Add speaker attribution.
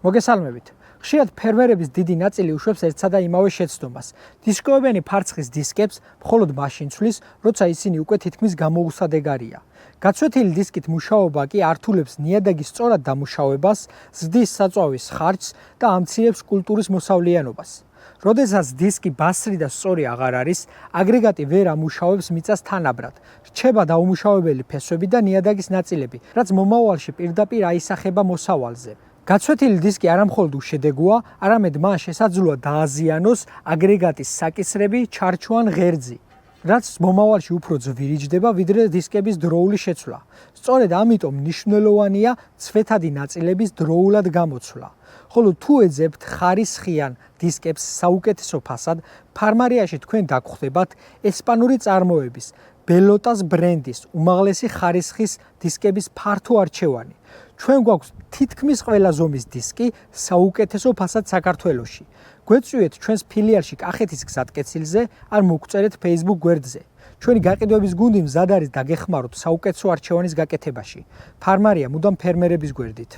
Speaker 1: მოგესალმებით. ხშირად ფერმერების დიდი ნაწილი უშვებს ერთსა და იმავე შეცდომას. დისკოვებენი ფარცხის დისკებს მხოლოდ მაშინ ცვლის, როცა ისინი უკვე თითქმის გამოუსადეგარია. გაცვეთილი დისკით მუშაობა კი ართულებს ნიადაგის სწორად დამუშავებას, ზრდის საწვავის ხარჯს და ამცირებს კულტურის მოსავლიანობას. როდესაც დისკი ბასრი და სწორი აღარ არის, აგრეგატი ვერ ამუშავებს მიწას თანაბრად. რჩება დაუმუშავებელი ფესვები და ნიადაგის ნაწილები, რაც მომავალში პირდაპირ აისახება მოსავალზე. გაცვეთილი დისკი არამხოლოდ უშედეგოა, არამედ მან შესაძლოა დააზიანოს აგრეგატის საკისრები, ჩარჩო ან ღერძი, რაც მომავალში უფრო ძვირიჯდება, ვიდრე დისკების დროული შეცვლა. სწორედ ამიტომ მნიშვნელოვანია ცვეთადი ნაწილების დროულად გამოცვლა. ხოლო თუ ეძებთ ხარისხიან დისკებს საუკეთესო ფასად, ფარმარიაში თქვენ დაგხვდებათ ესპანური წარმოების, ბელოტას ბრენდის, უმაღლესი ხარისხის დისკების ფართო არჩევანი. ჩვენ გვაქვს თითქმის ყველა ზომის დისკი საუკეთესო ფასად საქართველოში. გვეწვიეთ ჩვენს ფილიალში კახეთის გზატკეცილზე ან მოგწერეთ Facebook გვერდზე. ჩვენი გაყიდვების გუნდი მზად არის დაგეხმაროთ საუკეთესო არჩევანის გაკეთებაში. ფარმარია მუდამ ფერმერების გვერდით.